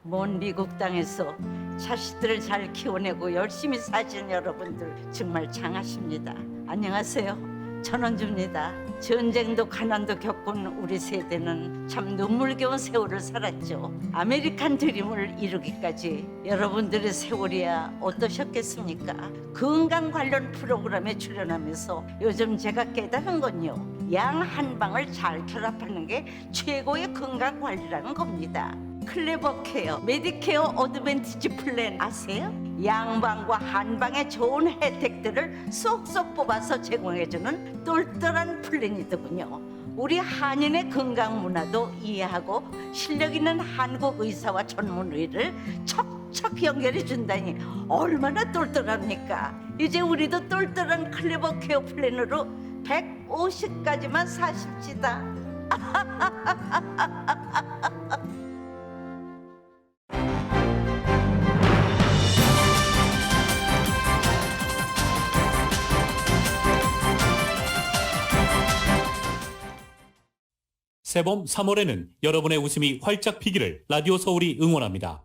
먼 미국 땅에서 자식들을 잘 키워내고 열심히 사신 여러분들 정말 장하십니다. 안녕하세요. 전원주입니다. 전쟁도 가난도 겪은 우리 세대는 참 눈물겨운 세월을 살았죠. 아메리칸 드림을 이루기까지 여러분들의 세월이야 어떠셨겠습니까? 건강 관련 프로그램에 출연하면서 요즘 제가 깨달은 건요, 양 한 방을 잘 결합하는 게 최고의 건강 관리라는 겁니다. 클레버 케어, 메디케어 어드밴티지 플랜 아세요? 양방과 한방의 좋은 혜택들을 쏙쏙 뽑아서 제공해주는 똘똘한 플랜이더군요. 우리 한인의 건강 문화도 이해하고 실력 있는 한국 의사와 전문의를 척척 연결해 준다니 얼마나 똘똘합니까? 이제 우리도 똘똘한 클레버 케어 플랜으로 150까지만 사십시다. 새봄 3월에는 여러분의 웃음이 활짝 피기를 라디오 서울이 응원합니다.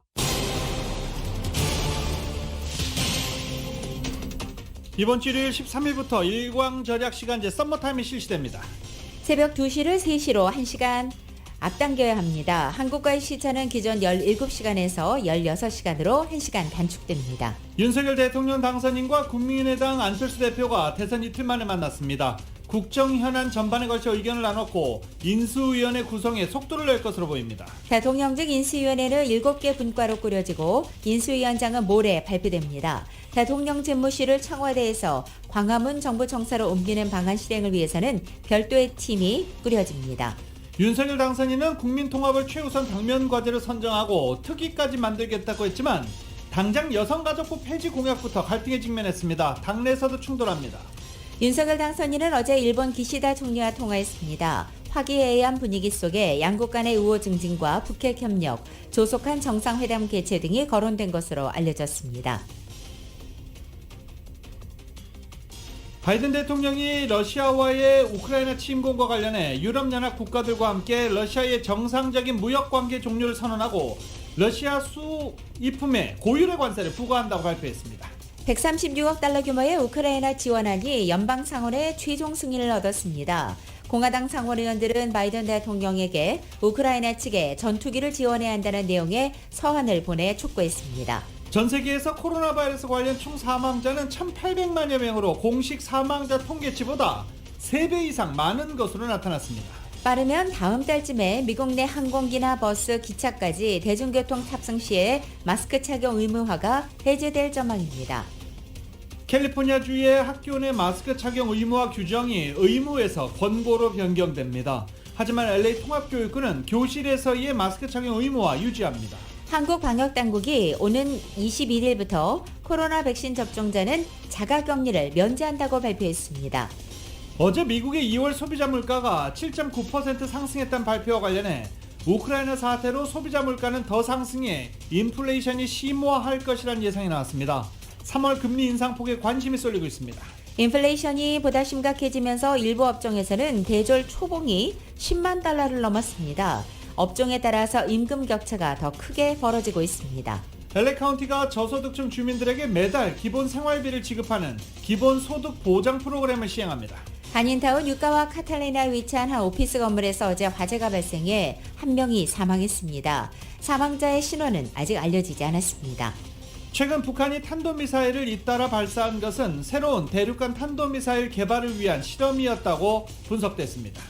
이번 주 일요일 13일부터 일광절약 시간제 썸머타임이 실시됩니다. 새벽 2시를 3시로 1시간 앞당겨야 합니다. 한국과의 시차는 기존 17시간에서 16시간으로 1시간 단축됩니다. 윤석열 대통령 당선인과 국민의당 안철수 대표가 대선 이틀 만에 만났습니다. 국정 현안 전반에 걸쳐 의견을 나눴고 인수위원회 구성에 속도를 낼 것으로 보입니다. 대통령직 인수위원회는 7개 분과로 꾸려지고 인수위원장은 모레 발표됩니다. 대통령 집무실을 청와대에서 광화문 정부청사로 옮기는 방안 실행을 위해서는 별도의 팀이 꾸려집니다. 윤석열 당선인은 국민통합을 최우선 당면 과제로 선정하고 특위까지 만들겠다고 했지만 당장 여성가족부 폐지 공약부터 갈등에 직면했습니다. 당내에서도 충돌합니다. 윤석열 당선인은 어제 일본 기시다 총리와 통화했습니다. 화기애애한 분위기 속에 양국 간의 우호 증진과 북핵 협력, 조속한 정상회담 개최 등이 거론된 것으로 알려졌습니다. 바이든 대통령이 러시아와의 우크라이나 침공과 관련해 유럽연합 국가들과 함께 러시아의 정상적인 무역관계 종료를 선언하고 러시아 수입품에 고율의 관세를 부과한다고 발표했습니다. 136억 달러 규모의 우크라이나 지원안이 연방 상원의 최종 승인을 얻었습니다. 공화당 상원 의원들은 바이든 대통령에게 우크라이나 측에 전투기를 지원해야 한다는 내용의 서한을 보내 촉구했습니다. 전 세계에서 코로나 바이러스 관련 총 사망자는 1,800만여 명으로 공식 사망자 통계치보다 3배 이상 많은 것으로 나타났습니다. 빠르면 다음 달쯤에 미국 내 항공기나 버스, 기차까지 대중교통 탑승 시에 마스크 착용 의무화가 해제될 전망입니다. 캘리포니아주의 학교 내 마스크 착용 의무화 규정이 의무에서 권고로 변경됩니다. 하지만 LA 통합교육부는 교실에서의 마스크 착용 의무화 유지합니다. 한국방역당국이 오는 21일부터 코로나 백신 접종자는 자가격리를 면제한다고 발표했습니다. 어제 미국의 2월 소비자 물가가 7.9% 상승했다는 발표와 관련해 우크라이나 사태로 소비자 물가는 더 상승해 인플레이션이 심화할 것이라는 예상이 나왔습니다. 3월 금리 인상폭에 관심이 쏠리고 있습니다. 인플레이션이 보다 심각해지면서 일부 업종에서는 대졸 초봉이 10만 달러를 넘었습니다. 업종에 따라서 임금 격차가 더 크게 벌어지고 있습니다. LA 카운티가 저소득층 주민들에게 매달 기본 생활비를 지급하는 기본소득 보장 프로그램을 시행합니다. 한인타운 유가와 카탈리나에 위치한 한 오피스 건물에서 어제 화재가 발생해 한 명이 사망했습니다. 사망자의 신원은 아직 알려지지 않았습니다. 최근 북한이 탄도미사일을 잇따라 발사한 것은 새로운 대륙간 탄도미사일 개발을 위한 실험이었다고 분석됐습니다.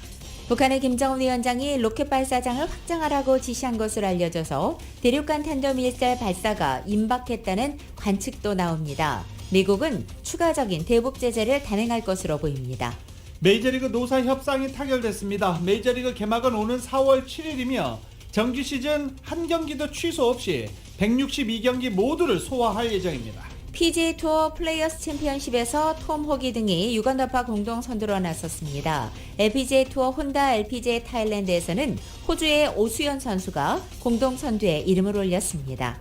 북한의 김정은 위원장이 로켓 발사장을 확장하라고 지시한 것으로 알려져서 대륙간 탄도미사일 발사가 임박했다는 관측도 나옵니다. 미국은 추가적인 대북 제재를 단행할 것으로 보입니다. 메이저리그 노사 협상이 타결됐습니다. 메이저리그 개막은 오는 4월 7일이며 정규 시즌 한 경기도 취소 없이 162경기 모두를 소화할 예정입니다. PGA 투어 플레이어스 챔피언십에서 톰 호기 등이 6언더파 공동 선두로 나섰습니다. LPGA 투어 혼다 LPGA 타일랜드에서는 호주의 오수연 선수가 공동 선두에 이름을 올렸습니다.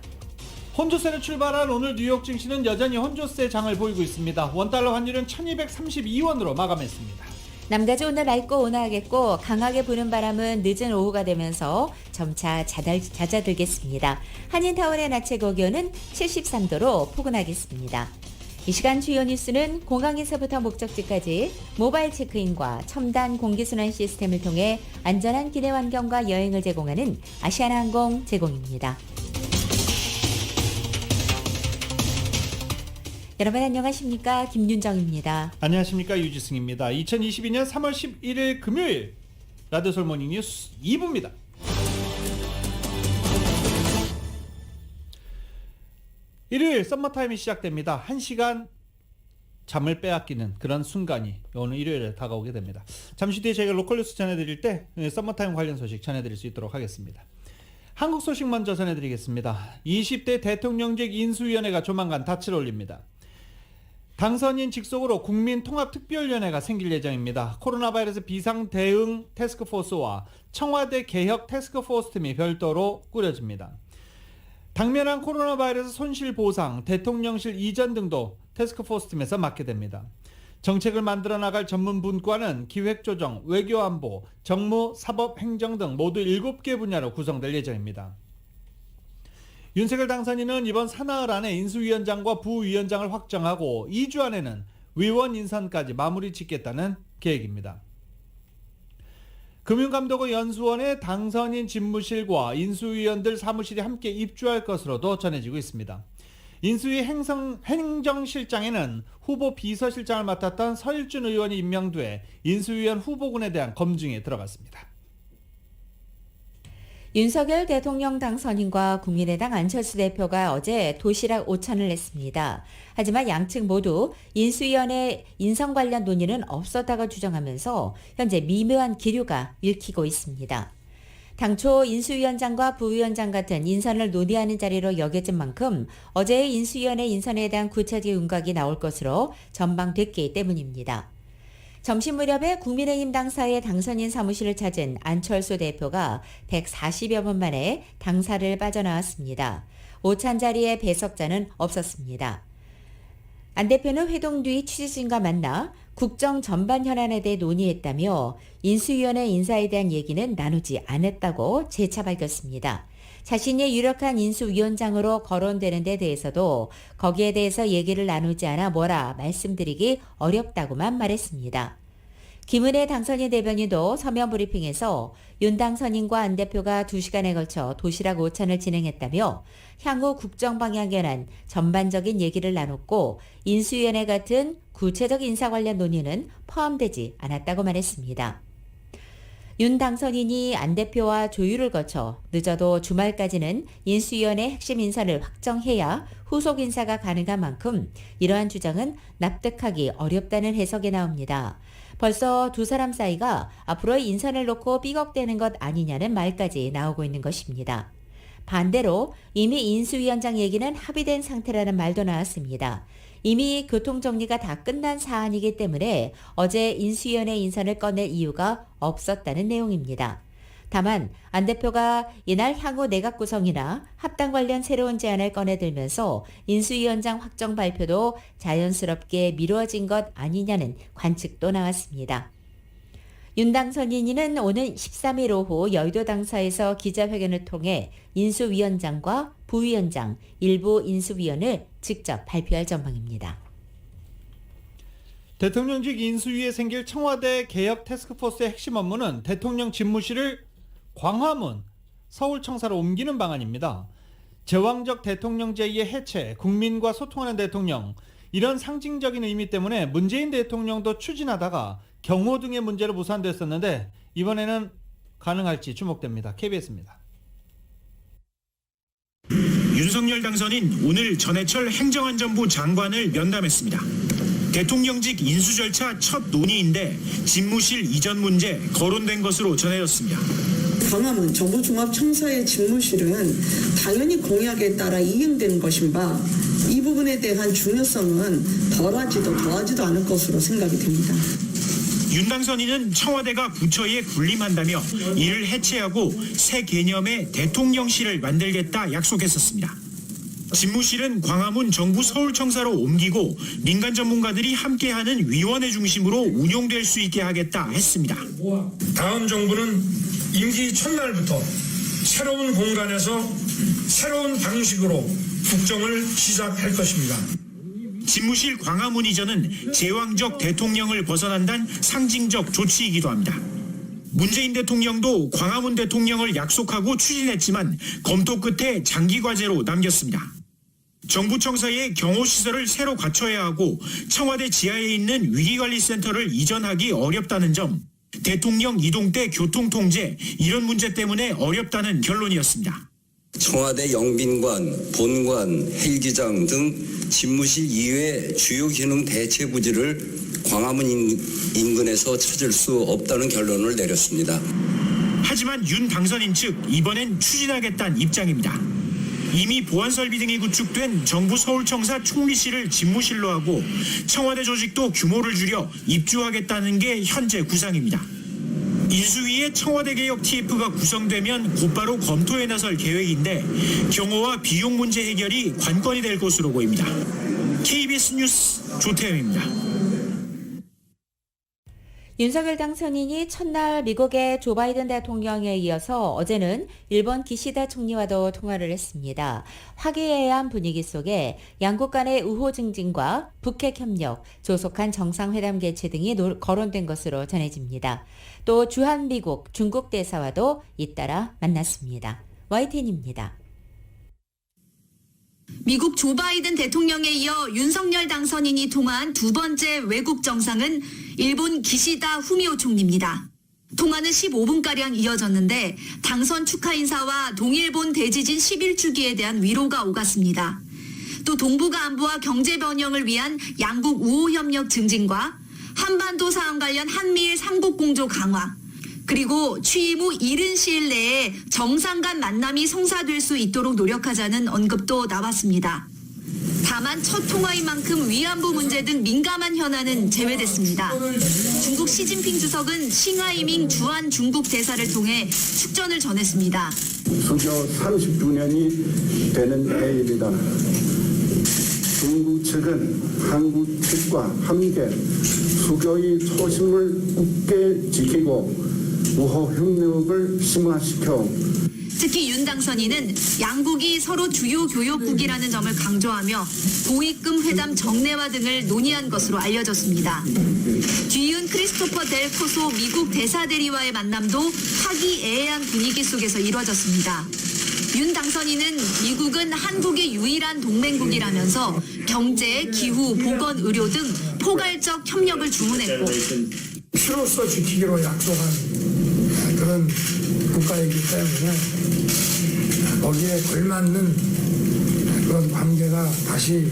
혼조세로 출발한 오늘 뉴욕 증시는 여전히 혼조세 장을 보이고 있습니다. 원달러 환율은 1232원으로 마감했습니다. 남가주 오늘 맑고 온화하겠고 강하게 부는 바람은 늦은 오후가 되면서 점차 잦아들겠습니다. 한인타운의 낮 최고 기온은 73도로 포근하겠습니다. 이 시간 주요 뉴스는 공항에서부터 목적지까지 모바일 체크인과 첨단 공기순환 시스템을 통해 안전한 기내 환경과 여행을 제공하는 아시아나항공 제공입니다. 여러분 안녕하십니까? 김윤정입니다. 안녕하십니까? 유지승입니다. 2022년 3월 11일 금요일 라디오 서울 모닝 뉴스 2부입니다. 일요일 썸머타임이 시작됩니다. 1시간 잠을 빼앗기는 그런 순간이 오늘 일요일에 다가오게 됩니다. 잠시 뒤에 저희가 로컬 뉴스 전해드릴 때 썸머타임 관련 소식 전해드릴 수 있도록 하겠습니다. 한국 소식 먼저 전해드리겠습니다. 20대 대통령직 인수위원회가 조만간 닻을 올립니다. 당선인 직속으로 국민통합특별위원회가 생길 예정입니다. 코로나 바이러스 비상대응 태스크포스와 청와대 개혁 태스크포스 팀이 별도로 꾸려집니다. 당면한 코로나 바이러스 손실보상, 대통령실 이전 등도 태스크포스 팀에서 맡게 됩니다. 정책을 만들어 나갈 전문분과는 기획조정, 외교안보, 정무, 사법, 행정 등 모두 7개 분야로 구성될 예정입니다. 윤석열 당선인은 이번 사나흘 안에 인수위원장과 부위원장을 확정하고 2주 안에는 위원 인선까지 마무리 짓겠다는 계획입니다. 금융감독원 연수원의 당선인 집무실과 인수위원들 사무실이 함께 입주할 것으로도 전해지고 있습니다. 인수위 행정실장에는 후보 비서실장을 맡았던 서일준 의원이 임명돼 인수위원 후보군에 대한 검증에 들어갔습니다. 윤석열 대통령 당선인과 국민의당 안철수 대표가 어제 도시락 오찬을 했습니다. 하지만 양측 모두 인수위원회 인선 관련 논의는 없었다고 주장하면서 현재 미묘한 기류가 읽히고 있습니다. 당초 인수위원장과 부위원장 같은 인선을 논의하는 자리로 여겨진 만큼 어제의 인수위원회 인선에 대한 구체적 윤곽이 나올 것으로 전망됐기 때문입니다. 점심 무렵에 국민의힘 당사의 당선인 사무실을 찾은 안철수 대표가 140여 분 만에 당사를 빠져나왔습니다. 오찬 자리에 배석자는 없었습니다. 안 대표는 회동 뒤 취재진과 만나 국정 전반 현안에 대해 논의했다며 인수위원회 인사에 대한 얘기는 나누지 않았다고 재차 밝혔습니다. 자신이 유력한 인수위원장으로 거론되는 데 대해서도 거기에 대해서 얘기를 나누지 않아 뭐라 말씀드리기 어렵다고만 말했습니다. 김은혜 당선인 대변인도 서면 브리핑에서 윤 당선인과 안 대표가 2시간에 걸쳐 도시락 오찬을 진행했다며 향후 국정 방향에 관한 전반적인 얘기를 나눴고 인수위원회 같은 구체적 인사 관련 논의는 포함되지 않았다고 말했습니다. 윤 당선인이 안 대표와 조율을 거쳐 늦어도 주말까지는 인수위원회 핵심 인사를 확정해야 후속 인사가 가능한 만큼 이러한 주장은 납득하기 어렵다는 해석이 나옵니다. 벌써 두 사람 사이가 앞으로 인선을 놓고 삐걱대는 것 아니냐는 말까지 나오고 있는 것입니다. 반대로 이미 인수위원장 얘기는 합의된 상태라는 말도 나왔습니다. 이미 교통정리가 다 끝난 사안이기 때문에 어제 인수위원회 인선을 꺼낼 이유가 없었다는 내용입니다. 다만 안 대표가 이날 향후 내각 구성이나 합당 관련 새로운 제안을 꺼내들면서 인수위원장 확정 발표도 자연스럽게 미뤄진 것 아니냐는 관측도 나왔습니다. 윤 당선인은 오는 13일 오후 여의도 당사에서 기자회견을 통해 인수위원장과 부위원장, 일부 인수위원을 직접 발표할 전망입니다. 대통령직 인수위에 생길 청와대 개혁 태스크포스의 핵심 업무는 대통령 집무실을 광화문 서울청사로 옮기는 방안입니다. 제왕적 대통령제의 해체, 국민과 소통하는 대통령, 이런 상징적인 의미 때문에 문재인 대통령도 추진하다가 경호 등의 문제로 무산됐었는데 이번에는 가능할지 주목됩니다. KBS입니다. 윤석열 당선인 오늘 전해철 행정안전부 장관을 면담했습니다. 대통령직 인수 절차 첫 논의인데 집무실 이전 문제 거론된 것으로 전해졌습니다. 광화문 정부종합청사의 집무실은 당연히 공약에 따라 이행되는 것인 바 이 부분에 대한 중요성은 덜하지도 더하지도 않을 것으로 생각이 됩니다. 윤 당선인은 청와대가 부처에 군림한다며 이를 해체하고 새 개념의 대통령실을 만들겠다 약속했었습니다. 집무실은 광화문 정부 서울청사로 옮기고 민간 전문가들이 함께하는 위원회 중심으로 운용될 수 있게 하겠다 했습니다. 다음 정부는 임기 첫날부터 새로운 공간에서 새로운 방식으로 국정을 시작할 것입니다. 집무실 광화문 이전은 제왕적 대통령을 벗어난다는 상징적 조치이기도 합니다. 문재인 대통령도 광화문 대통령을 약속하고 추진했지만 검토 끝에 장기 과제로 남겼습니다. 정부 청사에 경호시설을 새로 갖춰야 하고 청와대 지하에 있는 위기관리센터를 이전하기 어렵다는 점, 대통령 이동 때 교통통제 이런 문제 때문에 어렵다는 결론이었습니다. 청와대 영빈관, 본관, 헬기장 등 집무실 이외 주요 기능 대체 부지를 광화문 인근에서 찾을 수 없다는 결론을 내렸습니다. 하지만 윤 당선인 측 이번엔 추진하겠다는 입장입니다. 이미 보안설비 등이 구축된 정부 서울청사 총리실을 집무실로 하고 청와대 조직도 규모를 줄여 입주하겠다는 게 현재 구상입니다. 인수위에 청와대 개혁 TF가 구성되면 곧바로 검토에 나설 계획인데 경호와 비용 문제 해결이 관건이 될 것으로 보입니다. KBS 뉴스 조태현입니다. 윤석열 당선인이 첫날 미국의 조 바이든 대통령에 이어서 어제는 일본 기시다 총리와도 통화를 했습니다. 화기애애한 분위기 속에 양국 간의 우호 증진과 북핵 협력, 조속한 정상회담 개최 등이 거론된 것으로 전해집니다. 또 주한미국, 중국 대사와도 잇따라 만났습니다. YTN입니다. 미국 조 바이든 대통령에 이어 윤석열 당선인이 통화한 두 번째 외국 정상은 일본 기시다 후미오 총리입니다. 통화는 15분가량 이어졌는데 당선 축하 인사와 동일본 대지진 11주기에 대한 위로가 오갔습니다. 또 동북아 안보와 경제 번영을 위한 양국 우호 협력 증진과 한반도 사안 관련 한미일 삼국 공조 강화, 그리고 취임 후 이른 시일 내에 정상 간 만남이 성사될 수 있도록 노력하자는 언급도 나왔습니다. 다만 첫 통화인 만큼 위안부 문제 등 민감한 현안은 제외됐습니다. 중국 시진핑 주석은 싱하이밍 주한 중국 대사를 통해 축전을 전했습니다. 수교 30주년이 되는 해입니다. 중국 측은 한국 측과 함께 수교의 초심을 굳게 지키고 우호 협력을 심화시켜 특히 윤 당선인은 양국이 서로 주요 교역국이라는 점을 강조하며 고위급 회담 정례화 등을 논의한 것으로 알려졌습니다. 뒤이은 크리스토퍼 델 코소 미국 대사대리와의 만남도 화기애애한 분위기 속에서 이루어졌습니다. 윤 당선인은 미국은 한국의 유일한 동맹국이라면서 경제, 기후, 보건, 의료 등 포괄적 협력을 주문했고 피로써 지키기로 약속한 그런 국가이기 때문에 거기에 걸맞는 그런 관계가 다시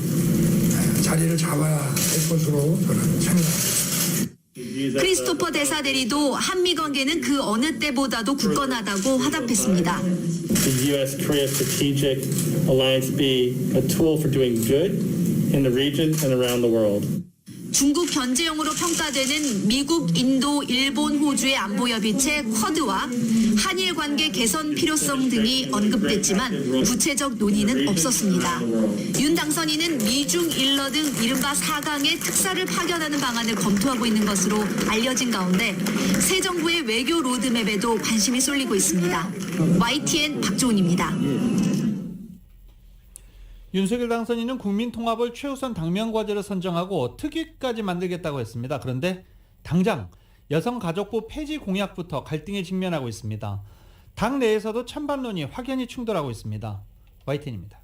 자리를 잡아야 될 것으로 저는 생각합니다. 크리스토퍼 대사 대리도 한미 관계는 그 어느 때보다도 굳건하다고 화답했습니다. The U.S.-Korea strategic alliance be a tool for doing good in the region and around the world. 중국 견제용으로 평가되는 미국, 인도, 일본, 호주의 안보협의체 쿼드와 한일 관계 개선 필요성 등이 언급됐지만 구체적 논의는 없었습니다. 윤 당선인은 미중 일러 등 이른바 4강의 특사를 파견하는 방안을 검토하고 있는 것으로 알려진 가운데 새 정부의 외교 로드맵에도 관심이 쏠리고 있습니다. YTN 박조은입니다. 윤석열 당선인은 국민 통합을 최우선 당면 과제로 선정하고 특위까지 만들겠다고 했습니다. 그런데 당장 여성가족부 폐지 공약부터 갈등에 직면하고 있습니다. 당 내에서도 찬반론이 확연히 충돌하고 있습니다. YTN입니다.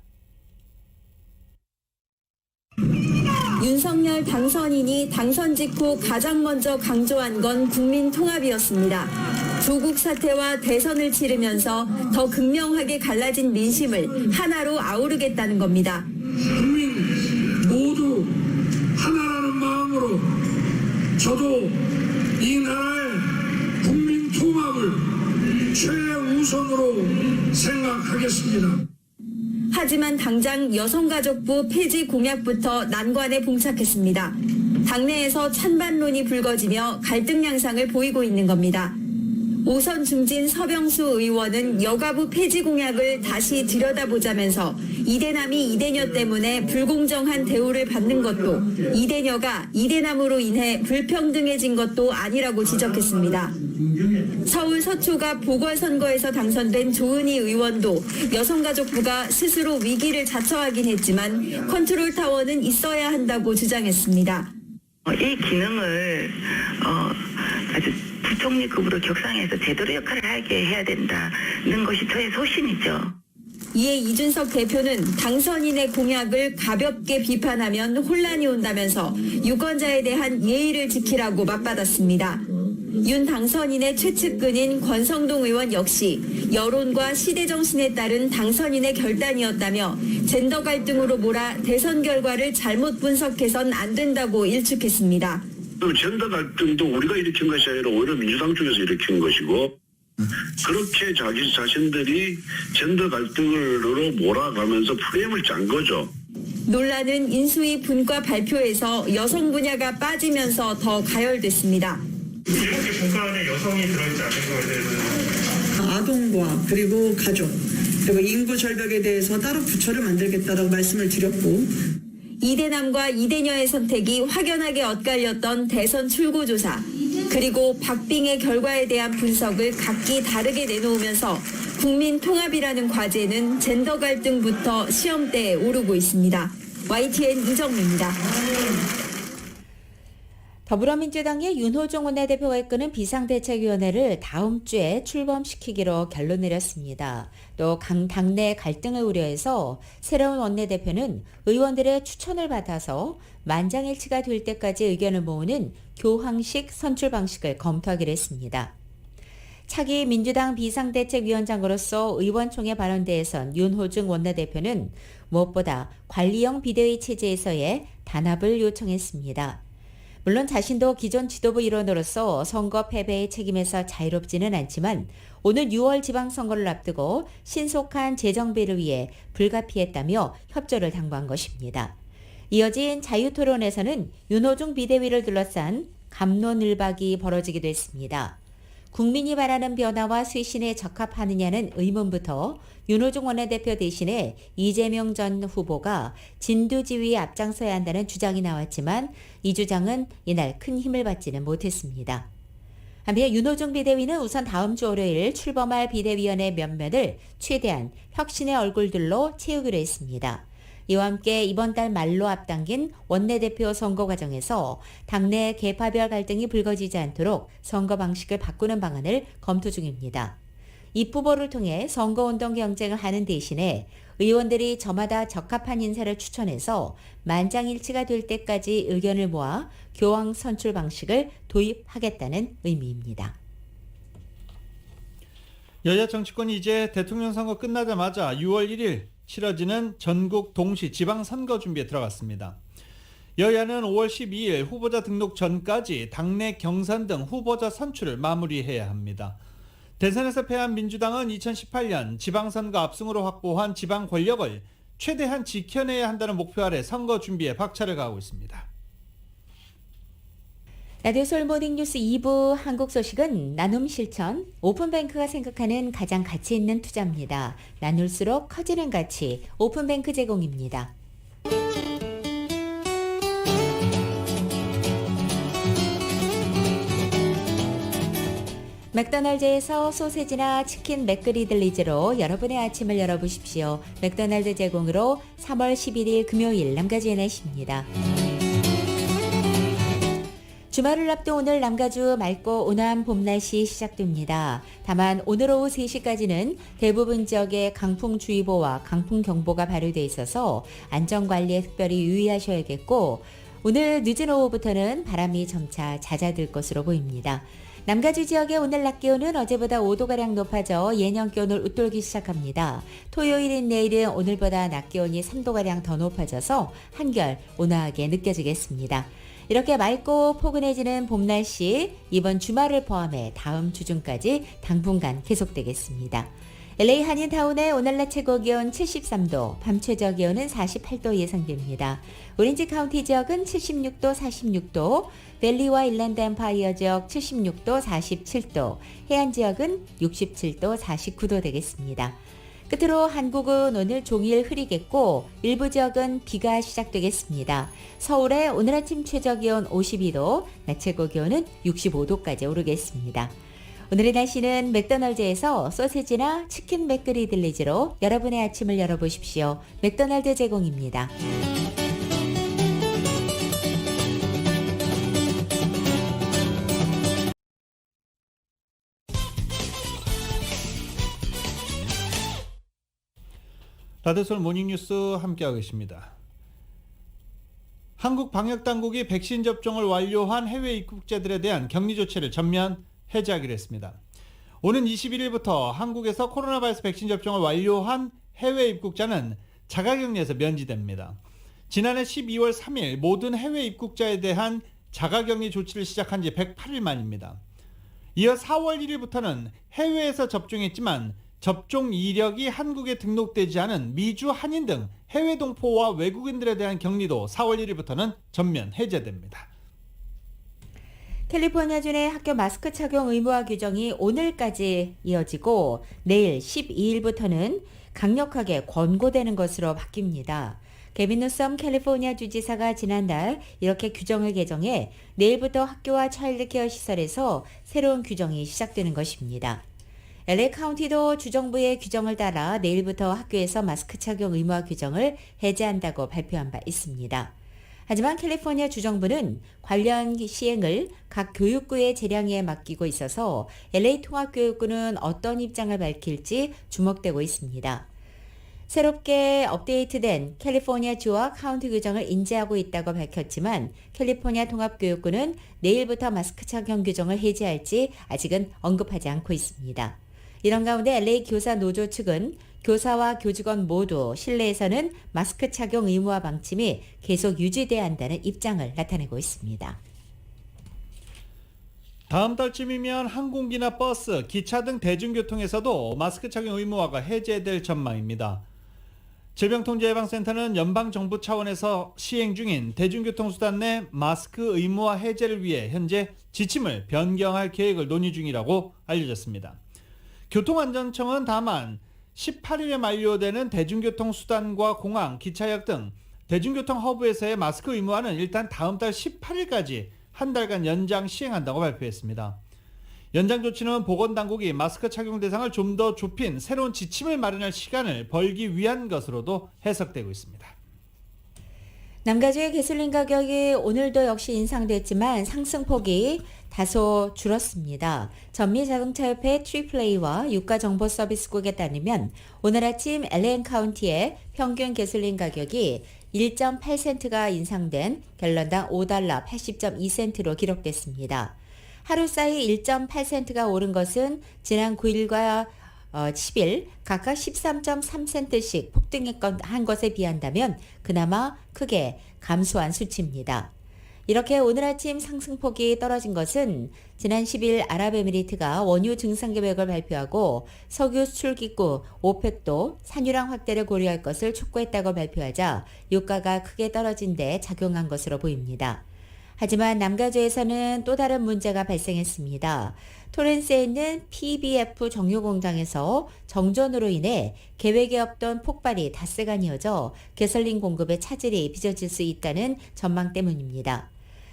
윤석열 당선인이 당선 직후 가장 먼저 강조한 건 국민 통합이었습니다. 조국 사태와 대선을 치르면서 더 극명하게 갈라진 민심을 하나로 아우르겠다는 겁니다. 국민 모두 하나라는 마음으로 저도 이 나라의 국민 통합을 최우선으로 생각하겠습니다. 하지만 당장 여성가족부 폐지 공약부터 난관에 봉착했습니다. 당내에서 찬반론이 불거지며 갈등 양상을 보이고 있는 겁니다. 오선 중진 서병수 의원은 여가부 폐지 공약을 다시 들여다보자면서 이대남이 이대녀 때문에 불공정한 대우를 받는 것도 이대녀가 이대남으로 인해 불평등해진 것도 아니라고 지적했습니다. 서울 서초가 보궐선거에서 당선된 조은희 의원도 여성가족부가 스스로 위기를 자처하긴 했지만 컨트롤타워는 있어야 한다고 주장했습니다. 이 기능을 아주 부총리급으로 격상해서 제대로 역할을 하게 해야 된다는 것이 저의 소신이죠. 이에 이준석 대표는 당선인의 공약을 가볍게 비판하면 혼란이 온다면서 유권자에 대한 예의를 지키라고 맞받았습니다. 윤 당선인의 최측근인 권성동 의원 역시 여론과 시대 정신에 따른 당선인의 결단이었다며 젠더 갈등으로 몰아 대선 결과를 잘못 분석해선 안 된다고 일축했습니다. 젠더 갈등도 우리가 일으킨 것이 아니라 오히려 민주당 쪽에서 일으킨 것이고 그렇게 자기 자신들이 젠더 갈등으로 몰아가면서 프레임을 짠 거죠. 논란은 인수위 분과 발표에서 여성 분야가 빠지면서 더 가열됐습니다. 이렇게 분과 안에 여성이 들어있지 않은 거에 대해서는 아동과 그리고 가족 그리고 인구 절벽에 대해서 따로 부처를 만들겠다라고 말씀을 드렸고 이대남과 이대녀의 선택이 확연하게 엇갈렸던 대선 출구조사 그리고 박빙의 결과에 대한 분석을 각기 다르게 내놓으면서 국민 통합이라는 과제는 젠더 갈등부터 시험대에 오르고 있습니다. YTN 이정미입니다. 더불어민주당의 윤호중 원내대표가 이끄는 비상대책위원회를 다음 주에 출범시키기로 결론 내렸습니다. 또 당내 갈등을 우려해서 새로운 원내대표는 의원들의 추천을 받아서 만장일치가 될 때까지 의견을 모으는 교황식 선출 방식을 검토하기로 했습니다. 차기 민주당 비상대책위원장으로서 의원총회 발언대에선 윤호중 원내대표는 무엇보다 관리형 비대위 체제에서의 단합을 요청했습니다. 물론 자신도 기존 지도부 일원으로서 선거 패배의 책임에서 자유롭지는 않지만 오늘 6월 지방선거를 앞두고 신속한 재정비를 위해 불가피했다며 협조를 당부한 것입니다. 이어진 자유토론에서는 윤호중 비대위를 둘러싼 갑론을박이 벌어지기도 했습니다. 국민이 바라는 변화와 쇄신에 적합하느냐는 의문부터 윤호중 원내대표 대신에 이재명 전 후보가 진두지휘에 앞장서야 한다는 주장이 나왔지만 이 주장은 이날 큰 힘을 받지는 못했습니다. 한편 윤호중 비대위는 우선 다음 주 월요일 출범할 비대위원회 몇몇을 최대한 혁신의 얼굴들로 채우기로 했습니다. 이와 함께 이번 달 말로 앞당긴 원내대표 선거 과정에서 당내 계파별 갈등이 불거지지 않도록 선거 방식을 바꾸는 방안을 검토 중입니다. 이 후보를 통해 선거운동 경쟁을 하는 대신에 의원들이 저마다 적합한 인사를 추천해서 만장일치가 될 때까지 의견을 모아 교황 선출 방식을 도입하겠다는 의미입니다. 여야 정치권이 이제 대통령 선거 끝나자마자 6월 1일 치러지는 전국 동시 지방선거 준비에 들어갔습니다. 여야는 5월 12일 후보자 등록 전까지 당내 경선 등 후보자 선출을 마무리해야 합니다. 대선에서 패한 민주당은 2018년 지방선거 압승으로 확보한 지방 권력을 최대한 지켜내야 한다는 목표 아래 선거 준비에 박차를 가하고 있습니다. 라디오 서울 모닝뉴스 2부 한국 소식은 나눔 실천, 오픈뱅크가 생각하는 가장 가치 있는 투자입니다. 나눌수록 커지는 가치, 오픈뱅크 제공입니다. 맥도날드에서 소세지나 치킨 맥그리들리즈로 여러분의 아침을 열어보십시오. 맥도날드 제공으로 3월 11일 금요일 남가주의 날씨입니다. 주말을 앞둔 오늘 남가주 맑고 온화한 봄 날씨 시작됩니다. 다만 오늘 오후 3시까지는 대부분 지역에 강풍주의보와 강풍경보가 발효돼 있어서 안전관리에 특별히 유의하셔야겠고 오늘 늦은 오후부터는 바람이 점차 잦아들 것으로 보입니다. 남가주 지역의 오늘 낮 기온은 어제보다 5도가량 높아져 예년 기온을 웃돌기 시작합니다. 토요일인 내일은 오늘보다 낮 기온이 3도가량 더 높아져서 한결 온화하게 느껴지겠습니다. 이렇게 맑고 포근해지는 봄 날씨 이번 주말을 포함해 다음 주 중까지 당분간 계속되겠습니다. LA 한인타운의 오늘 낮 최고 기온 73도, 밤 최저 기온은 48도 예상됩니다. 오렌지 카운티 지역은 76도, 46도, 밸리와 일랜드 엠파이어 지역 76도, 47도, 해안 지역은 67도, 49도 되겠습니다. 끝으로 한국은 오늘 종일 흐리겠고 일부 지역은 비가 시작되겠습니다. 서울의 오늘 아침 최저기온 52도, 낮 최고 기온은 65도까지 오르겠습니다. 오늘의 날씨는 맥도날드에서 소세지나 치킨 맥그리 들리지로 여러분의 아침을 열어보십시오. 맥도날드 제공입니다. 라디오서울 모닝뉴스 함께하고 계십니다. 한국 방역당국이 백신 접종을 완료한 해외 입국자들에 대한 격리 조치를 전면 해제하기로 했습니다. 오는 21일부터 한국에서 코로나 바이러스 백신 접종을 완료한 해외 입국자는 자가격리에서 면제됩니다. 지난해 12월 3일 모든 해외 입국자에 대한 자가격리 조치를 시작한 지 108일 만입니다. 이어 4월 1일부터는 해외에서 접종했지만 접종 이력이 한국에 등록되지 않은 미주 한인 등 해외 동포와 외국인들에 대한 격리도 4월 1일부터는 전면 해제됩니다. 캘리포니아주의 학교 마스크 착용 의무화 규정이 오늘까지 이어지고 내일 12일부터는 강력하게 권고되는 것으로 바뀝니다. 게빈 뉴섬 캘리포니아 주지사가 지난달 이렇게 규정을 개정해 내일부터 학교와 차일드케어 시설에서 새로운 규정이 시작되는 것입니다. LA 카운티도 주정부의 규정을 따라 내일부터 학교에서 마스크 착용 의무화 규정을 해제한다고 발표한 바 있습니다. 하지만 캘리포니아 주정부는 관련 시행을 각 교육부의 재량에 맡기고 있어서 LA 통합교육부는 어떤 입장을 밝힐지 주목되고 있습니다. 새롭게 업데이트된 캘리포니아 주와 카운티 규정을 인지하고 있다고 밝혔지만 캘리포니아 통합교육부는 내일부터 마스크 착용 규정을 해제할지 아직은 언급하지 않고 있습니다. 이런 가운데 LA 교사 노조 측은 교사와 교직원 모두 실내에서는 마스크 착용 의무화 방침이 계속 유지돼야 한다는 입장을 나타내고 있습니다. 다음 달쯤이면 항공기나 버스, 기차 등 대중교통에서도 마스크 착용 의무화가 해제될 전망입니다. 질병통제예방센터는 연방정부 차원에서 시행 중인 대중교통수단 내 마스크 의무화 해제를 위해 현재 지침을 변경할 계획을 논의 중이라고 알려졌습니다. 교통안전청은 다만 18일에 만료되는 대중교통수단과 공항, 기차역 등 대중교통 허브에서의 마스크 의무화는 일단 다음 달 18일까지 한 달간 연장 시행한다고 발표했습니다. 연장 조치는 보건당국이 마스크 착용 대상을 좀 더 좁힌 새로운 지침을 마련할 시간을 벌기 위한 것으로도 해석되고 있습니다. 남가주의 가솔린 가격이 오늘도 역시 인상됐지만 상승폭이 다소 줄었습니다. 전미자동차협회 트리플레이와 유가정보서비스국에 따르면 오늘 아침 LA 카운티의 평균 가솔린 가격이 1.8센트가 인상된 갤런당 5달러 80.2센트로 기록됐습니다. 하루 사이 1.8센트가 오른 것은 지난 9일과 10일 각각 13.3센트씩 폭등한 것에 비한다면 그나마 크게 감소한 수치입니다. 이렇게 오늘 아침 상승폭이 떨어진 것은 지난 10일 아랍에미리트가 원유 증산 계획을 발표하고 석유 수출 기구 오펙도 산유량 확대를 고려할 것을 촉구했다고 발표하자 유가가 크게 떨어진 데 작용한 것으로 보입니다. 하지만 남가주에서는 또 다른 문제가 발생했습니다. 토렌스에 있는 PBF 정유 공장에서 정전으로 인해 계획에 없던 폭발이 닷새간 이어져 가솔린 공급에 차질이 빚어질 수 있다는 전망 때문입니다.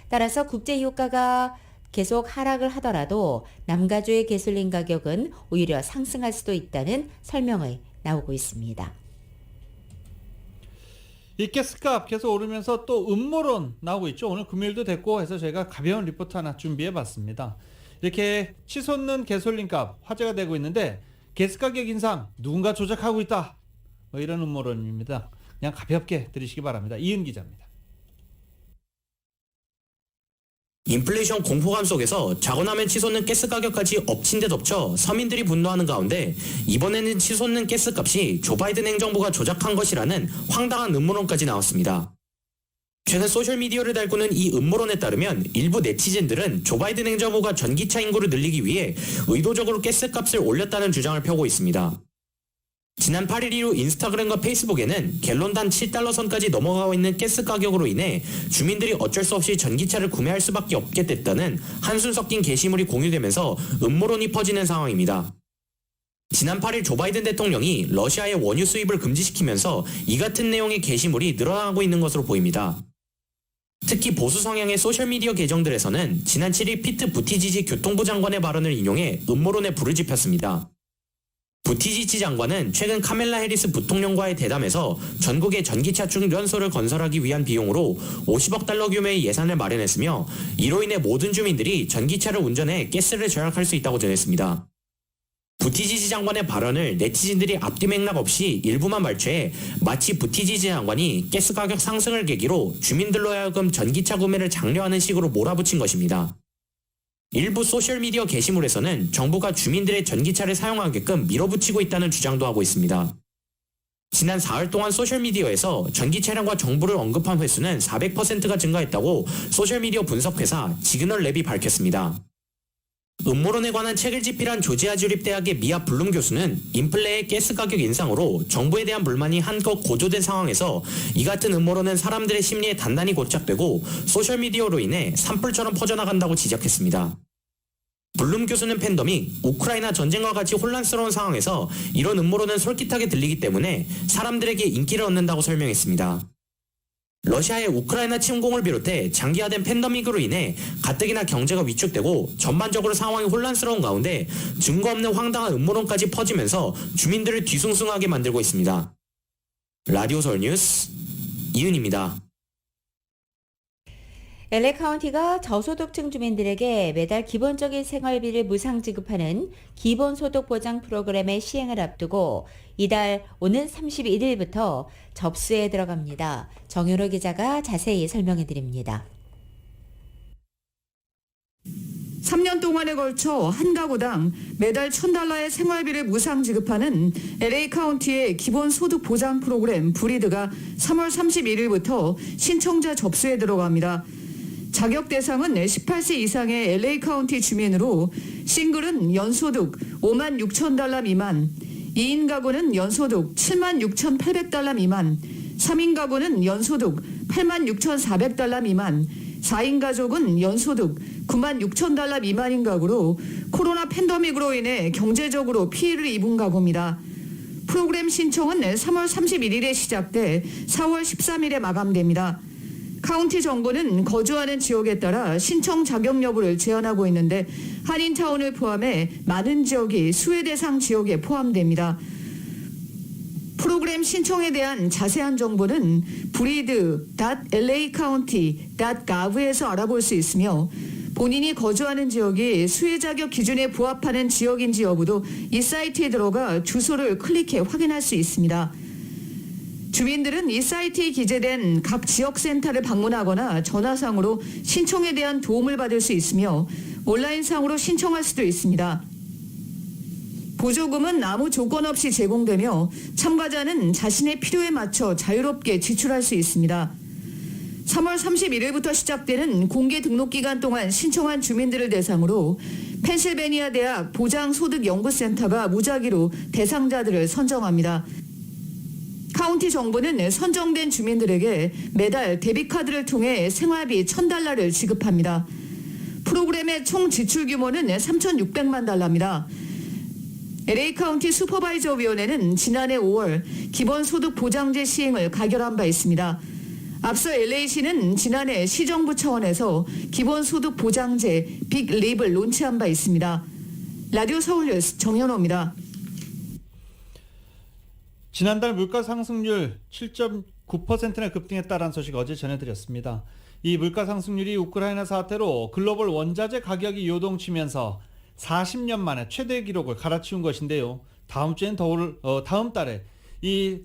따라서 국제 유가가 계속 하락을 하더라도 남가주의 가솔린 가격은 오히려 상승할 수도 있다는 설명이 나오고 있습니다. 이 가스값 계속 오르면서 또 음모론 나오고 있죠. 오늘 금요일도 됐고 해서 저희가 가벼운 리포트 하나 준비해 봤습니다. 이렇게 치솟는 가솔린값 화제가 되고 있는데 가스가격 인상 누군가 조작하고 있다. 뭐 이런 음모론입니다. 그냥 가볍게 들으시기 바랍니다. 이은 기자입니다. 인플레이션 공포감 속에서 자고나면 치솟는 가스 가격까지 엎친 데 덮쳐 서민들이 분노하는 가운데 이번에는 치솟는 가스값이 조 바이든 행정부가 조작한 것이라는 황당한 음모론까지 나왔습니다. 최근 소셜미디어를 달구는 이 음모론에 따르면 일부 네티즌들은 조 바이든 행정부가 전기차 인구를 늘리기 위해 의도적으로 가스값을 올렸다는 주장을 펴고 있습니다. 지난 8일 이후 인스타그램과 페이스북에는 갤런당 7달러 선까지 넘어가고 있는 가스 가격으로 인해 주민들이 어쩔 수 없이 전기차를 구매할 수밖에 없게 됐다는 한술 섞인 게시물이 공유되면서 음모론이 퍼지는 상황입니다. 지난 8일 조 바이든 대통령이 러시아의 원유 수입을 금지시키면서 이 같은 내용의 게시물이 늘어나고 있는 것으로 보입니다. 특히 보수 성향의 소셜미디어 계정들에서는 지난 7일 피트 부티지지 교통부 장관의 발언을 인용해 음모론에 불을 지폈습니다. 부티지지 장관은 최근 카멜라 해리스 부통령과의 대담에서 전국의 전기차 충전소를 건설하기 위한 비용으로 50억 달러 규모의 예산을 마련했으며 이로 인해 모든 주민들이 전기차를 운전해 가스를 절약할 수 있다고 전했습니다. 부티지지 장관의 발언을 네티즌들이 앞뒤 맥락 없이 일부만 말취해 마치 부티지지 장관이 가스 가격 상승을 계기로 주민들로 하여금 전기차 구매를 장려하는 식으로 몰아붙인 것입니다. 일부 소셜미디어 게시물에서는 정부가 주민들의 전기차를 사용하게끔 밀어붙이고 있다는 주장도 하고 있습니다. 지난 4일 동안 소셜미디어에서 전기 차량과 정부를 언급한 횟수는 400%가 증가했다고 소셜미디어 분석회사 지그널랩이 밝혔습니다. 음모론에 관한 책을 집필한 조지아 주립대학의 미아 블룸 교수는 인플레의 가스 가격 인상으로 정부에 대한 불만이 한껏 고조된 상황에서 이 같은 음모론은 사람들의 심리에 단단히 고착되고 소셜미디어로 인해 산불처럼 퍼져나간다고 지적했습니다. 블룸 교수는 팬데믹, 우크라이나 전쟁과 같이 혼란스러운 상황에서 이런 음모론은 솔깃하게 들리기 때문에 사람들에게 인기를 얻는다고 설명했습니다. 러시아의 우크라이나 침공을 비롯해 장기화된 팬데믹으로 인해 가뜩이나 경제가 위축되고 전반적으로 상황이 혼란스러운 가운데 증거 없는 황당한 음모론까지 퍼지면서 주민들을 뒤숭숭하게 만들고 있습니다. 라디오 서울 뉴스 이윤입니다. LA 카운티가 저소득층 주민들에게 매달 기본적인 생활비를 무상 지급하는 기본소득 보장 프로그램의 시행을 앞두고 이달 오는 31일부터 접수에 들어갑니다. 정윤호 기자가 자세히 설명해 드립니다. 3년 동안에 걸쳐 한 가구당 매달 $1,000의 생활비를 무상 지급하는 LA 카운티의 기본소득 보장 프로그램 브리드가 3월 31일부터 신청자 접수에 들어갑니다. 자격 대상은 18세 이상의 LA 카운티 주민으로 싱글은 연소득 $56,000 미만, 2인 가구는 연소득 $76,800 미만, 3인 가구는 연소득 $86,400 미만, 4인 가족은 연소득 $96,000 미만인 가구로 코로나 팬데믹으로 인해 경제적으로 피해를 입은 가구입니다. 프로그램 신청은 3월 31일에 시작돼 4월 13일에 마감됩니다. 카운티 정부는 거주하는 지역에 따라 신청 자격 여부를 제한하고 있는데 한인타운을 포함해 많은 지역이 수혜 대상 지역에 포함됩니다. 프로그램 신청에 대한 자세한 정보는 breed.lacounty.gov에서 알아볼 수 있으며 본인이 거주하는 지역이 수혜 자격 기준에 부합하는 지역인지 여부도 이 사이트에 들어가 주소를 클릭해 확인할 수 있습니다. 주민들은 이 사이트에 기재된 각 지역센터를 방문하거나 전화상으로 신청에 대한 도움을 받을 수 있으며 온라인상으로 신청할 수도 있습니다. 보조금은 아무 조건 없이 제공되며 참가자는 자신의 필요에 맞춰 자유롭게 지출할 수 있습니다. 3월 31일부터 시작되는 공개 등록 기간 동안 신청한 주민들을 대상으로 펜실베니아 대학 보장소득연구센터가 무작위로 대상자들을 선정합니다. 카운티 정부는 선정된 주민들에게 매달 데비카드를 통해 생활비 $1,000를 지급합니다. 프로그램의 총 지출 규모는 $3,600만 달러입니다. LA 카운티 슈퍼바이저 위원회는 지난해 5월 기본소득 보장제 시행을 가결한 바 있습니다. 앞서 LA시는 지난해 시정부 차원에서 기본소득 보장제 빅립을 론치한 바 있습니다. 라디오 서울뉴스 정현호입니다. 지난달 물가 상승률 7.9%나 급등했다는 소식 어제 전해드렸습니다. 이 물가 상승률이 우크라이나 사태로 글로벌 원자재 가격이 요동치면서 40년 만에 최대 기록을 갈아치운 것인데요. 다음 달에 이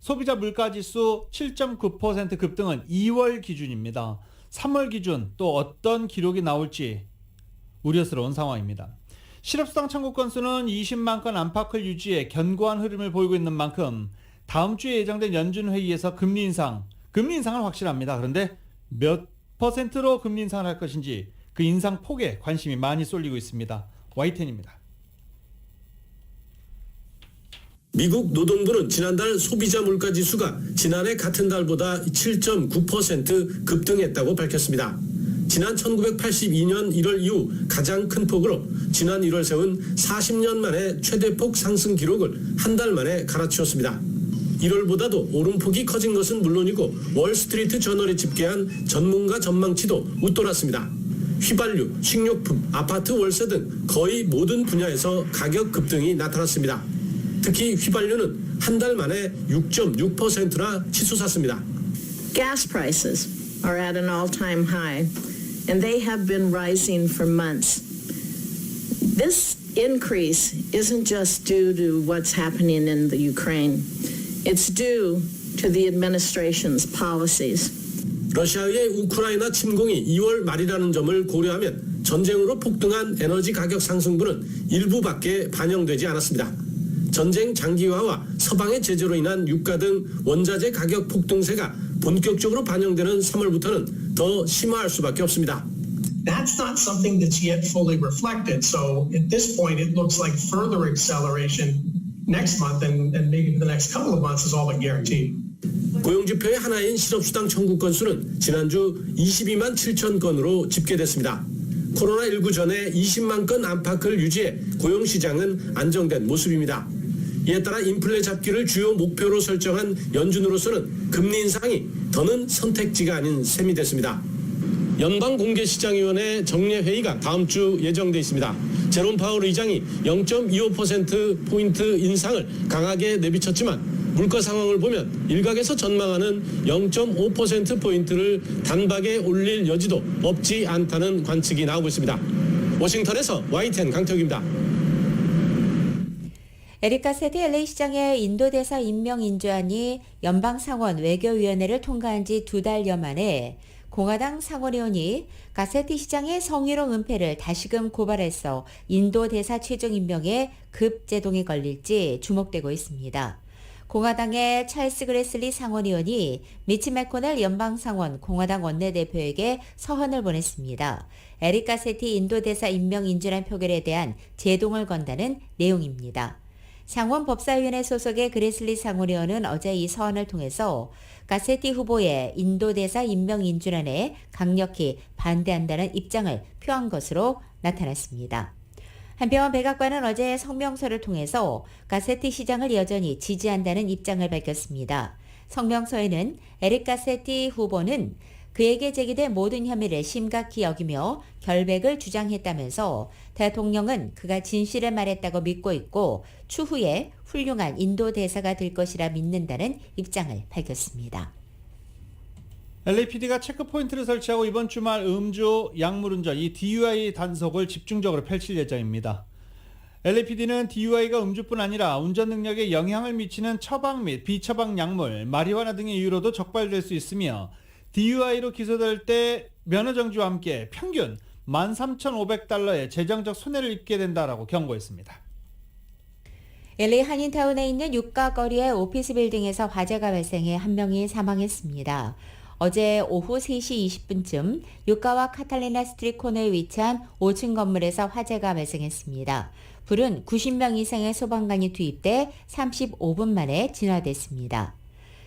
소비자 물가지수 7.9% 급등은 2월 기준입니다. 3월 기준 또 어떤 기록이 나올지 우려스러운 상황입니다. 실업수당 청구 건수는 20만 건 안팎을 유지해 견고한 흐름을 보이고 있는 만큼 다음 주에 예정된 연준회의에서 금리 인상은 확실합니다. 그런데 몇 %로 금리 인상을 할 것인지 그 인상 폭에 관심이 많이 쏠리고 있습니다. Y10입니다. 미국 노동부는 지난달 소비자 물가지수가 지난해 같은 달보다 7.9% 급등했다고 밝혔습니다. 지난 1982년 1월 이후 가장 큰 폭으로 지난 1월 세운 40년 만에 최대폭 상승 기록을 한 달 만에 갈아치웠습니다. 1월보다도 오름폭이 커진 것은 물론이고 월스트리트 저널이 집계한 전문가 전망치도 웃돌았습니다. 휘발유, 식료품, 아파트 월세 등 거의 모든 분야에서 가격 급등이 나타났습니다. 특히 휘발유는 한 달 만에 6.6%나 치솟았습니다. Gas prices are at an all-time high, and they have been rising for months. This increase isn't just due to what's happening in the Ukraine. It's due to the administration's policies. 러시아의 우크라이나 침공이 2월 말이라는 점을 고려하면 전쟁으로 폭등한 에너지 가격 상승분은 일부밖에 반영되지 않았습니다. 전쟁 장기화와 서방의 제재로 인한 유가 등 원자재 가격 폭등세가 본격적으로 반영되는 3월부터는 더 심화할 수밖에 없습니다. That's not something that's yet fully reflected. So at this point, it looks like further acceleration next month and maybe the next couple of months is all but guaranteed. 고용지표의 하나인 실업수당 청구 건수는 지난주 22만 7천 건으로 집계됐습니다. 코로나19 전에 20만 건 안팎을 유지해 고용시장은 안정된 모습입니다. 이에 따라 인플레 잡기를 주요 목표로 설정한 연준으로서는 금리 인상이 더는 선택지가 아닌 셈이 됐습니다. 연방공개시장위원회 정례회의가 다음 주 예정돼 있습니다. 제롬 파월 의장이 0.25%포인트 인상을 강하게 내비쳤지만 물가 상황을 보면 일각에서 전망하는 0.5%포인트를 단박에 올릴 여지도 없지 않다는 관측이 나오고 있습니다. 워싱턴에서 YTN 강태욱입니다. 에릭 가세티 LA 시장의 인도대사 임명 인주안이 연방상원 외교위원회를 통과한 지 2달여 만에 공화당 상원의원이 가세티 시장의 성희롱 은폐를 다시금 고발해서 인도대사 최종 임명에 급제동이 걸릴지 주목되고 있습니다. 공화당의 찰스 그레슬리 상원의원이 미치 맥코넬 연방상원 공화당 원내대표에게 서한을 보냈습니다. 에릭 가세티 인도대사 임명 인준안 표결에 대한 제동을 건다는 내용입니다. 상원 법사위원회 소속의 그레슬리 상원의원은 어제 이 서한을 통해서 가세티 후보의 인도대사 임명 인준안에 강력히 반대한다는 입장을 표한 것으로 나타났습니다. 한편 백악관은 어제 성명서를 통해서 가세티 시장을 여전히 지지한다는 입장을 밝혔습니다. 성명서에는 에릭 가세티 후보는 그에게 제기된 모든 혐의를 심각히 여기며 결백을 주장했다면서 대통령은 그가 진실을 말했다고 믿고 있고 추후에 훌륭한 인도 대사가 될 것이라 믿는다는 입장을 밝혔습니다. LAPD가 체크포인트를 설치하고 이번 주말 음주, 약물운전, 이 DUI 단속을 집중적으로 펼칠 예정입니다. LAPD는 DUI가 음주뿐 아니라 운전 능력에 영향을 미치는 처방 및 비처방 약물, 마리화나 등의 이유로도 적발될 수 있으며 DUI로 기소될 때 면허정지와 함께 평균 13,500달러의 재정적 손해를 입게 된다라고 경고했습니다. LA 한인타운에 있는 유가거리의 오피스 빌딩에서 화재가 발생해 한 명이 사망했습니다. 어제 오후 3시 20분쯤 유가와 카탈리나 스트리트 코너에 위치한 5층 건물에서 화재가 발생했습니다. 불은 90명 이상의 소방관이 투입돼 35분 만에 진화됐습니다.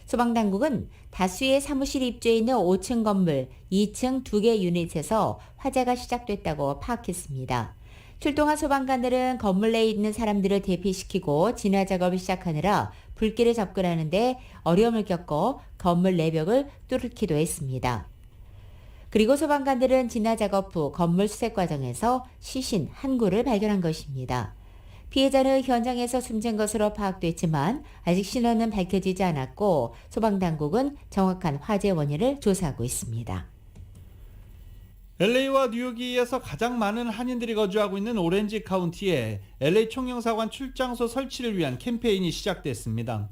소방당국은 다수의 사무실이 입주해 있는 5층 건물 2층 2개 유닛에서 화재가 시작됐다고 파악했습니다. 출동한 소방관들은 건물 내에 있는 사람들을 대피시키고 진화 작업을 시작하느라 불길에 접근하는데 어려움을 겪고 건물 내벽을 뚫기도 했습니다. 그리고 소방관들은 진화 작업 후 건물 수색 과정에서 시신 한 구를 발견한 것입니다. 피해자는 현장에서 숨진 것으로 파악됐지만 아직 신원은 밝혀지지 않았고 소방당국은 정확한 화재 원인을 조사하고 있습니다. LA와 뉴욕에서 가장 많은 한인들이 거주하고 있는 오렌지 카운티에 LA 총영사관 출장소 설치를 위한 캠페인이 시작됐습니다.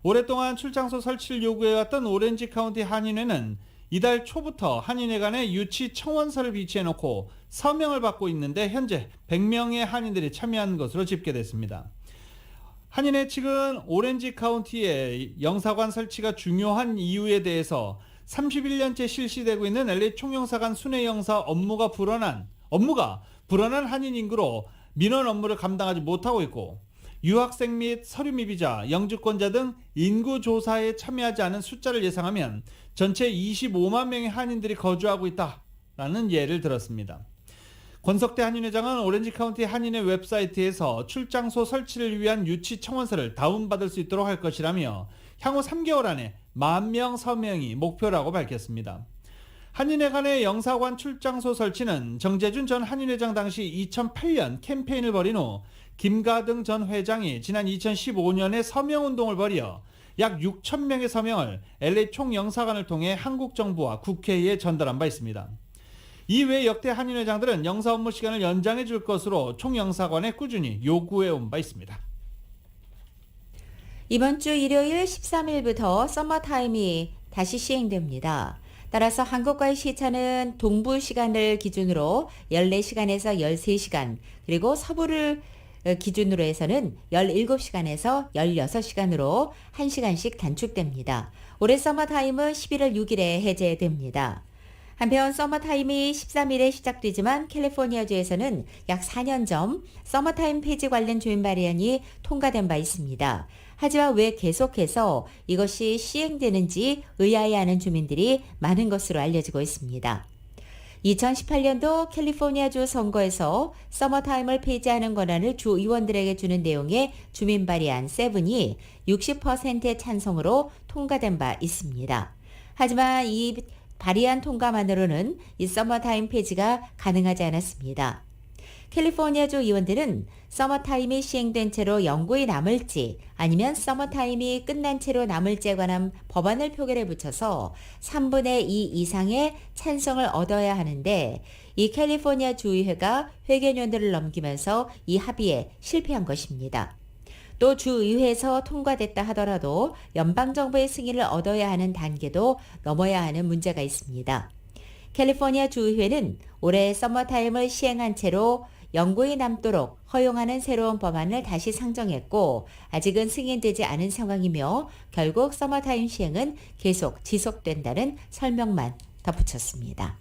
오랫동안 출장소 설치를 요구해왔던 오렌지 카운티 한인회는 이달 초부터 한인회 간의 유치 청원서를 비치해놓고 서명을 받고 있는데 현재 100명의 한인들이 참여한 것으로 집계됐습니다. 한인회 측은 오렌지 카운티의 영사관 설치가 중요한 이유에 대해서 31년째 실시되고 있는 LA 총영사관 순회영사 업무가 불어난 한인 인구로 민원 업무를 감당하지 못하고 있고 유학생 및 서류 미비자, 영주권자 등 인구 조사에 참여하지 않은 숫자를 예상하면 전체 25만 명의 한인들이 거주하고 있다라는 라는 예를 들었습니다. 권석대 한인회장은 오렌지 카운티 한인회 웹사이트에서 출장소 설치를 위한 유치 청원서를 다운받을 수 있도록 할 것이라며 향후 3개월 안에 10,000명 서명이 목표라고 밝혔습니다. 한인회 간의 영사관 출장소 설치는 정재준 전 한인회장 당시 2008년 캠페인을 벌인 후 김가등 전 회장이 지난 2015년에 서명운동을 벌여 약 6,000명의 서명을 LA 총영사관을 통해 한국 정부와 국회에 전달한 바 있습니다. 이외 역대 한인회장들은 영사 업무 시간을 연장해 줄 것으로 총영사관에 꾸준히 요구해 온 바 있습니다. 이번 주 일요일 13일부터 서머타임이 다시 시행됩니다. 따라서 한국과의 시차는 동부 시간을 기준으로 14시간에서 13시간, 그리고 서부를 기준으로 해서는 17시간에서 16시간으로 1시간씩 단축됩니다. 올해 서머타임은 11월 6일에 해제됩니다. 한편 서머타임이 13일에 시작되지만 캘리포니아주에서는 약 4년 전 서머타임 폐지 관련 조인 발의안이 통과된 바 있습니다. 하지만 왜 계속해서 이것이 시행되는지 의아해하는 주민들이 많은 것으로 알려지고 있습니다. 2018년도 캘리포니아주 선거에서 서머타임을 폐지하는 권한을 주 의원들에게 주는 내용의 주민 발의안 7이 60%의 찬성으로 통과된 바 있습니다. 하지만 이 발의안 통과만으로는 이 서머타임 폐지가 가능하지 않았습니다. 캘리포니아주 의원들은 서머타임이 시행된 채로 영구히 남을지 아니면 서머타임이 끝난 채로 남을지에 관한 법안을 표결에 붙여서 3분의 2 이상의 찬성을 얻어야 하는데 이 캘리포니아 주의회가 회견위원들을 넘기면서 이 합의에 실패한 것입니다. 또 주의회에서 통과됐다 하더라도 연방정부의 승인을 얻어야 하는 단계도 넘어야 하는 문제가 있습니다. 캘리포니아 주의회는 올해 서머타임을 시행한 채로 영구히 남도록 허용하는 새로운 법안을 다시 상정했고 아직은 승인되지 않은 상황이며 결국 서머타임 시행은 계속 지속된다는 설명만 덧붙였습니다.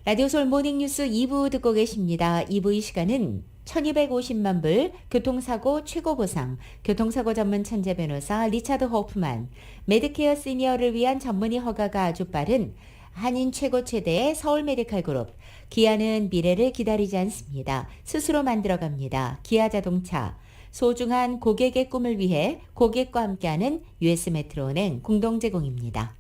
라디오 서울 모닝뉴스 2부 듣고 계십니다. 2부 이 시간은 1250만 불 교통사고 최고 보상 교통사고 전문 천재 변호사 리차드 호프만 메디케어 시니어를 위한 전문의 허가가 아주 빠른 한인 최고 최대의 서울 메디칼 그룹 기아는 미래를 기다리지 않습니다. 스스로 만들어갑니다. 기아 자동차 소중한 고객의 꿈을 위해 고객과 함께하는 US 메트로은행 공동 제공입니다.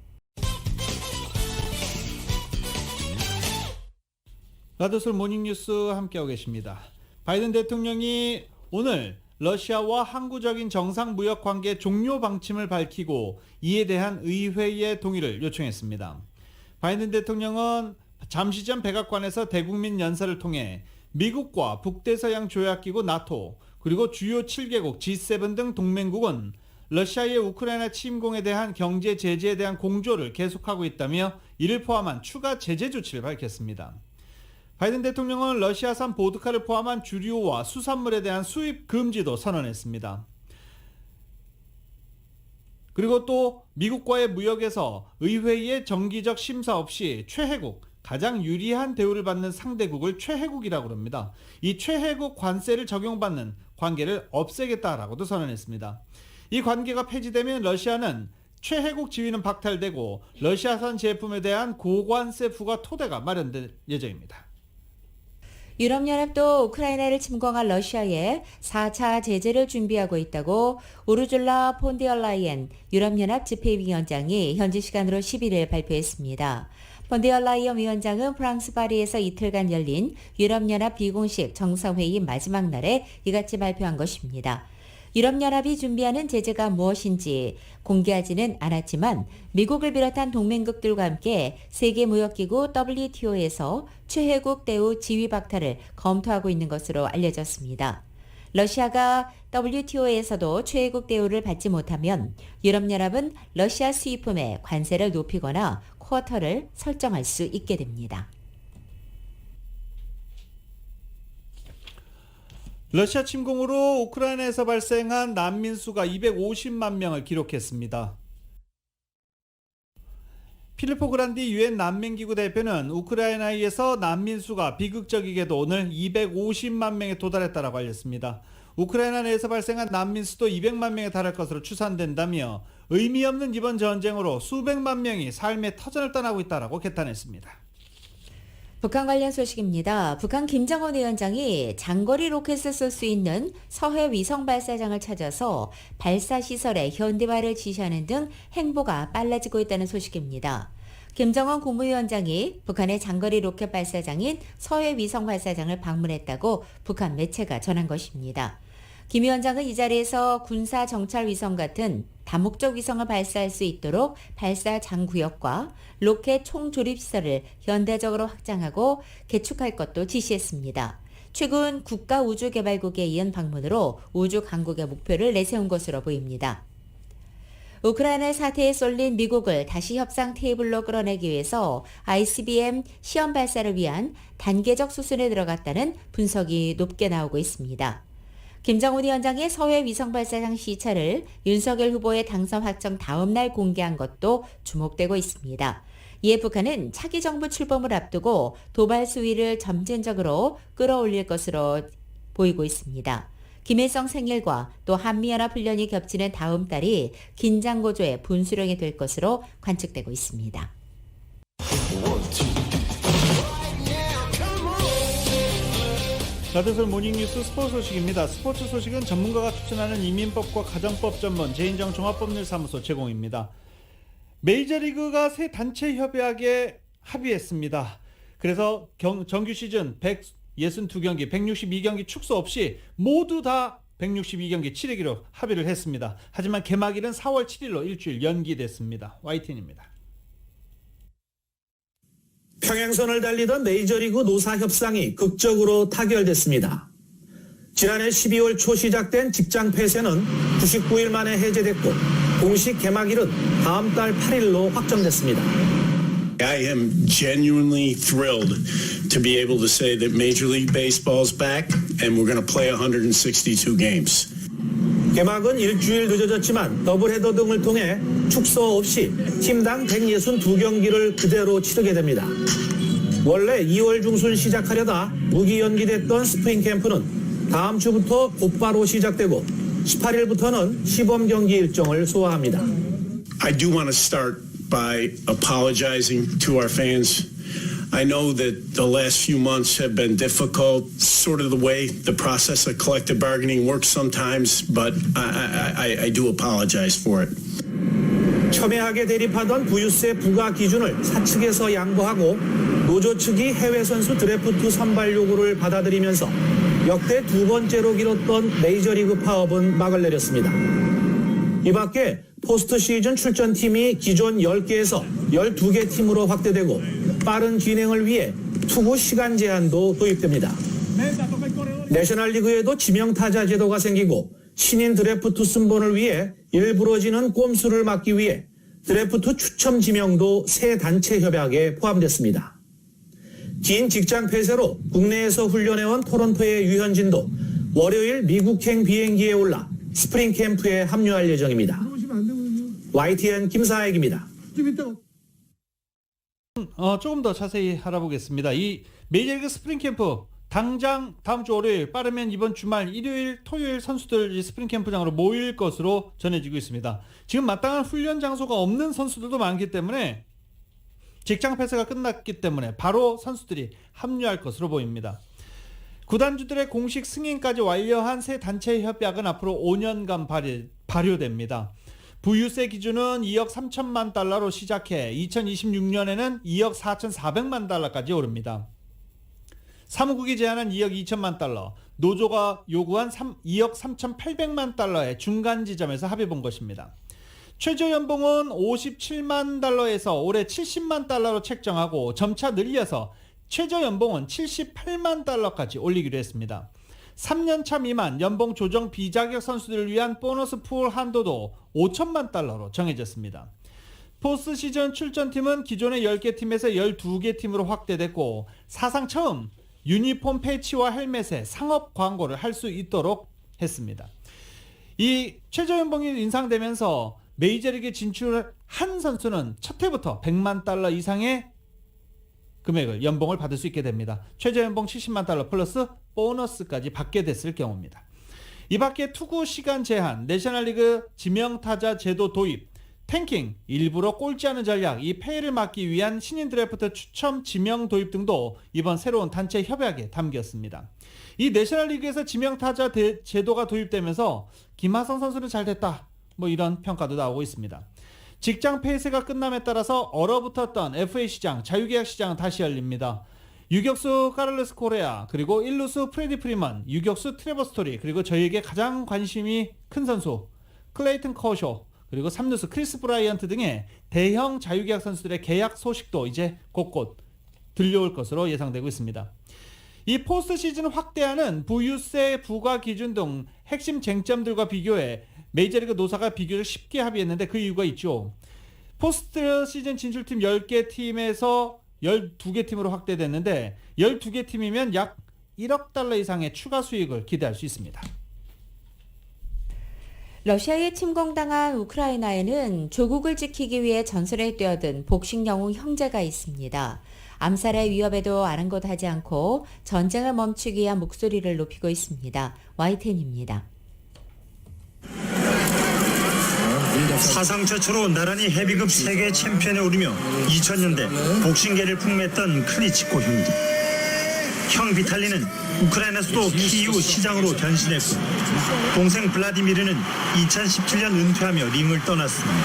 라디오솔 모닝뉴스 함께하고 계십니다. 바이든 대통령이 오늘 러시아와 항구적인 정상무역관계 종료 방침을 밝히고 이에 대한 의회의 동의를 요청했습니다. 바이든 대통령은 잠시 전 백악관에서 대국민 연설을 통해 미국과 북대서양 조약기구 나토 그리고 주요 7개국 G7 등 동맹국은 러시아의 우크라이나 침공에 대한 경제 제재에 대한 공조를 계속하고 있다며 이를 포함한 추가 제재 조치를 밝혔습니다. 바이든 대통령은 러시아산 보드카를 포함한 주류와 수산물에 대한 수입 금지도 선언했습니다. 그리고 또 미국과의 무역에서 의회의 정기적 심사 없이 최혜국, 가장 유리한 대우를 받는 상대국을 최혜국이라고 합니다. 이 최혜국 관세를 적용받는 관계를 없애겠다라고도 선언했습니다. 이 관계가 폐지되면 러시아는 최혜국 지위는 박탈되고 러시아산 제품에 대한 고관세 부과 토대가 마련될 예정입니다. 유럽연합도 우크라이나를 침공한 러시아에 4차 제재를 준비하고 있다고 우르줄라 폰데얼라이엔 유럽연합 집회위원장이 현지 시간으로 11일 발표했습니다. 폰데얼라이엔 위원장은 프랑스 파리에서 이틀간 열린 유럽연합 비공식 정상회의 마지막 날에 이같이 발표한 것입니다. 유럽연합이 준비하는 제재가 무엇인지 공개하지는 않았지만 미국을 비롯한 동맹국들과 함께 세계무역기구 WTO에서 최혜국 대우 지위 박탈을 검토하고 있는 것으로 알려졌습니다. 러시아가 WTO에서도 최혜국 대우를 받지 못하면 유럽연합은 러시아 수입품에 관세를 높이거나 쿼터를 설정할 수 있게 됩니다. 러시아 침공으로 우크라이나에서 발생한 난민 수가 250만 명을 기록했습니다. 필리포 그란디 유엔 난민기구 대표는 우크라이나에서 난민 수가 비극적이게도 오늘 250만 명에 도달했다고 알렸습니다. 우크라이나 내에서 발생한 난민 수도 200만 명에 달할 것으로 추산된다며 의미 없는 이번 전쟁으로 수백만 명이 삶의 터전을 떠나고 있다고 개탄했습니다. 북한 관련 소식입니다. 북한 김정은 위원장이 장거리 로켓을 쏠 수 있는 서해 위성 발사장을 찾아서 발사 시설의 현대화를 지시하는 등 행보가 빨라지고 있다는 소식입니다. 김정은 국무위원장이 북한의 장거리 로켓 발사장인 서해 위성 발사장을 방문했다고 북한 매체가 전한 것입니다. 김 위원장은 이 자리에서 군사 정찰 위성 같은 다목적 위성을 발사할 수 있도록 발사장 구역과 로켓 총 조립 시설을 현대적으로 확장하고 개축할 것도 지시했습니다. 최근 국가우주개발국에 이은 방문으로 우주 강국의 목표를 내세운 것으로 보입니다. 우크라이나 사태에 쏠린 미국을 다시 협상 테이블로 끌어내기 위해서 ICBM 시험 발사를 위한 단계적 수순에 들어갔다는 분석이 높게 나오고 있습니다. 김정은 위원장의 서해 위성 발사장 시찰을 윤석열 후보의 당선 확정 다음 날 공개한 것도 주목되고 있습니다. 이에 북한은 차기 정부 출범을 앞두고 도발 수위를 점진적으로 끌어올릴 것으로 보이고 있습니다. 김일성 생일과 또 한미연합훈련이 겹치는 다음 달이 긴장 고조의 분수령이 될 것으로 관측되고 있습니다. 라디오솔 모닝뉴스 스포츠 소식입니다. 스포츠 소식은 전문가가 추천하는 이민법과 가정법 전문 제인정 종합법률사무소 제공입니다. 메이저리그가 새 단체 협약에 합의했습니다. 그래서 정규 시즌 162경기, 162경기 축소 없이 모두 다 162경기 치르기로 합의를 했습니다. 하지만 개막일은 4월 7일로 일주일 연기됐습니다. YTN입니다. 평행선을 달리던 메이저리그 노사 협상이 극적으로 타결됐습니다. 지난해 12월 초 시작된 직장 폐쇄는 99일 만에 해제됐고 공식 개막일은 다음 달 8일로 확정됐습니다. I am genuinely thrilled to be able to say that Major League Baseball's back and we're going to play 162 games. 개막은 일주일 늦어졌지만 더블헤더 등을 통해 축소 없이 팀당 162경기를 그대로 치르게 됩니다. 원래 2월 중순 시작하려다 무기 연기됐던 스프링 캠프는 다음 주부터 곧바로 시작되고 18일부터는 시범 경기 일정을 소화합니다. I do want to start by apologizing to our fans. I know that the last few months have been difficult, sort of the way the process of collective bargaining works sometimes, but I do apologize for it. 첨예하게 대립하던 부유세 부과 기준을 사측에서 양보하고 노조 측이 해외 선수 드래프트 선발 요구를 받아들이면서 역대 두 번째로 길었던 메이저리그 파업은 막을 내렸습니다. 이 밖에 포스트 시즌 출전팀이 기존 10개에서 12개 팀으로 확대되고 빠른 진행을 위해 투구 시간 제한도 도입됩니다. 내셔널리그에도 지명타자 제도가 생기고 신인 드래프트 순번을 위해 일부러지는 꼼수를 막기 위해 드래프트 추첨 지명도 새 단체 협약에 포함됐습니다. 긴 직장 폐쇄로 국내에서 훈련해온 토론토의 유현진도 월요일 미국행 비행기에 올라 스프링 캠프에 합류할 예정입니다. YTN 김사익입니다. 조금 더 자세히 알아보겠습니다. 이 메이저리그 스프링 캠프 당장 다음 주 월요일, 빠르면 이번 주말 일요일, 토요일 선수들이 스프링 캠프장으로 모일 것으로 전해지고 있습니다. 지금 마땅한 훈련 장소가 없는 선수들도 많기 때문에 직장 폐쇄가 끝났기 때문에 바로 선수들이 합류할 것으로 보입니다. 구단주들의 공식 승인까지 완료한 새 단체 협약은 앞으로 5년간 발효됩니다. 부유세 기준은 2억 3천만 달러로 시작해 2026년에는 2억 4,400만 달러까지 오릅니다. 사무국이 제안한 2억 2천만 달러, 노조가 요구한 2억 3,800만 달러의 중간 지점에서 합의 본 것입니다. 최저연봉은 57만 달러에서 올해 70만 달러로 책정하고 점차 늘려서 최저연봉은 78만 달러까지 올리기로 했습니다. 3년차 미만 연봉 조정 비자격 선수들을 위한 보너스 풀 한도도 5천만 달러로 정해졌습니다. 포스트 시즌 출전팀은 기존의 10개 팀에서 12개 팀으로 확대됐고 사상 처음 유니폼 패치와 헬멧에 상업 광고를 할 수 있도록 했습니다. 이 최저연봉이 인상되면서 메이저리그에 진출한 선수는 첫 해부터 100만 달러 이상의 금액을 연봉을 받을 수 있게 됩니다. 최저연봉 70만 달러 플러스 보너스까지 받게 됐을 경우입니다. 이 밖에 투구 시간 제한, 내셔널리그 지명타자 제도 도입, 탱킹, 일부러 꼴찌하는 전략, 이 폐해를 막기 위한 신인 드래프트 추첨 지명 도입 등도 이번 새로운 단체 협약에 담겼습니다. 이 내셔널리그에서 지명타자 제도가 도입되면서 김하성 선수는 잘 됐다, 뭐 이런 평가도 나오고 있습니다. 직장 폐쇄가 끝남에 따라서 얼어붙었던 FA 시장, 자유계약 시장은 다시 열립니다. 유격수 카를로스 코레아, 그리고 1루수 프레디 프리먼, 유격수 트레버 스토리, 그리고 저희에게 가장 관심이 큰 선수 클레이튼 커쇼, 그리고 3루수 크리스 브라이언트 등의 대형 자유계약 선수들의 계약 소식도 이제 곳곳 들려올 것으로 예상되고 있습니다. 이 포스트 시즌 확대하는 부유세 부과 기준 등 핵심 쟁점들과 비교해 메이저리그 노사가 비교적 쉽게 합의했는데 그 이유가 있죠. 포스트 시즌 진출팀 10개 팀에서 12개 팀으로 확대됐는데 12개 팀이면 약 1억 달러 이상의 추가 수익을 기대할 수 있습니다. 러시아에 침공당한 우크라이나에는 조국을 지키기 위해 전선에 뛰어든 복싱 영웅 형제가 있습니다. 암살의 위협에도 아랑곳하지 않고 전쟁을 멈추기 위한 목소리를 높이고 있습니다. YTN입니다. 사상 최초로 나란히 헤비급 세계 챔피언에 오르며 2000년대 복싱계를 풍미했던 클리치코 형제. 형 비탈리는 우크라이나 수도 키이우 시장으로 변신했고 동생 블라디미르는 2017년 은퇴하며 링을 떠났습니다.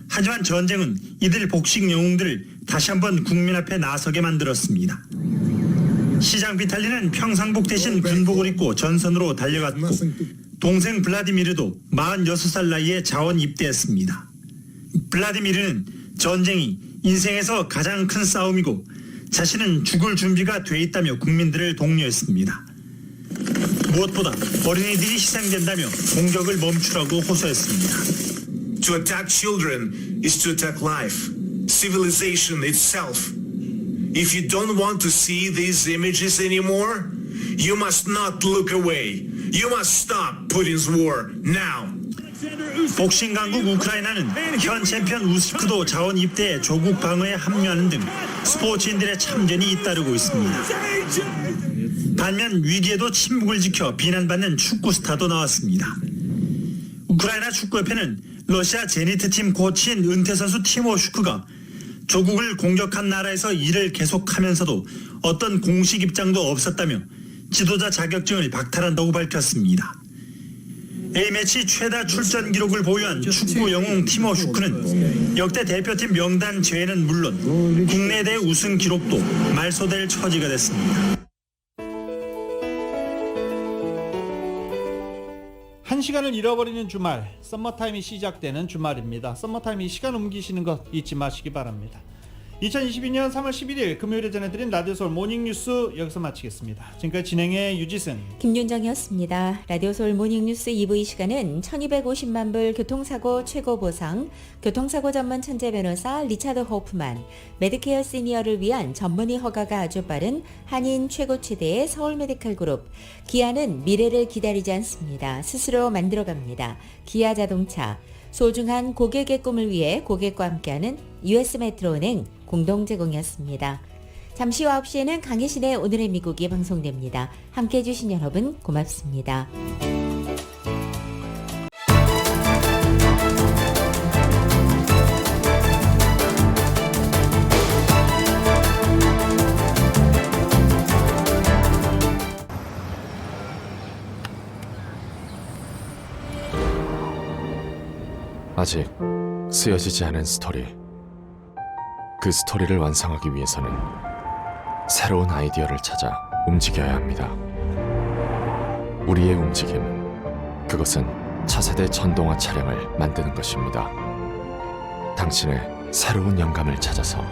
하지만 전쟁은 이들 복싱 영웅들을 다시 한번 국민 앞에 나서게 만들었습니다. 시장 비탈리는 평상복 대신 군복을 입고 전선으로 달려갔고 동생 블라디미르도 46살 나이에 자원 입대했습니다. 블라디미르는 전쟁이 인생에서 가장 큰 싸움이고 자신은 죽을 준비가 돼 있다며 국민들을 독려했습니다. 무엇보다 어린이들이 희생된다며 공격을 멈추라고 호소했습니다. To attack children is to attack life, civilization itself. If you don't want to see these images anymore, you must not look away. You must stop Putin's war now. 복싱 강국 우크라이나는 현 챔피언 우스크도 자원 입대해 조국 방어에 합류하는 등 스포츠인들의 참전이 잇따르고 있습니다. 반면 위기에도 침묵을 지켜 비난받는 축구 스타도 나왔습니다. 우크라이나 축구협회는 러시아 제니트팀 코치인 은퇴 선수 티모 슈크가 조국을 공격한 나라에서 일을 계속하면서도 어떤 공식 입장도 없었다며 지도자 자격증을 박탈한다고 밝혔습니다. A매치 최다 출전 기록을 보유한 축구 영웅 티모 슈크는 역대 대표팀 명단 제외는 물론 국내 대회 우승 기록도 말소될 처지가 됐습니다. 1시간을 잃어버리는 주말, 썸머타임이 시작되는 주말입니다. 썸머타임이 시간 옮기시는 것 잊지 마시기 바랍니다. 2022년 3월 11일 금요일에 전해드린 라디오서울 모닝뉴스 여기서 마치겠습니다. 지금까지 진행의 유지승, 김윤정이었습니다. 라디오서울 모닝뉴스 2부 이 시간은 1250만 불 교통사고 최고 보상, 교통사고 전문 천재 변호사 리차드 호프만, 메디케어 시니어를 위한 전문의 허가가 아주 빠른 한인 최고 최대의 서울 메디칼 그룹, 기아는 미래를 기다리지 않습니다. 스스로 만들어갑니다. 기아 자동차, 소중한 고객의 꿈을 위해 고객과 함께하는 US 메트로은행 공동 제공이었습니다. 잠시 후 9시에는 강혜신의 오늘의 미국이 방송됩니다. 함께해 주신 여러분 고맙습니다. 아직 쓰여지지 않은 스토리. 그 스토리를 완성하기 위해서는 새로운 아이디어를 찾아 움직여야 합니다. 우리의 움직임, 그것은 차세대 전동화 차량을 만드는 것입니다. 당신의 새로운 영감을 찾아서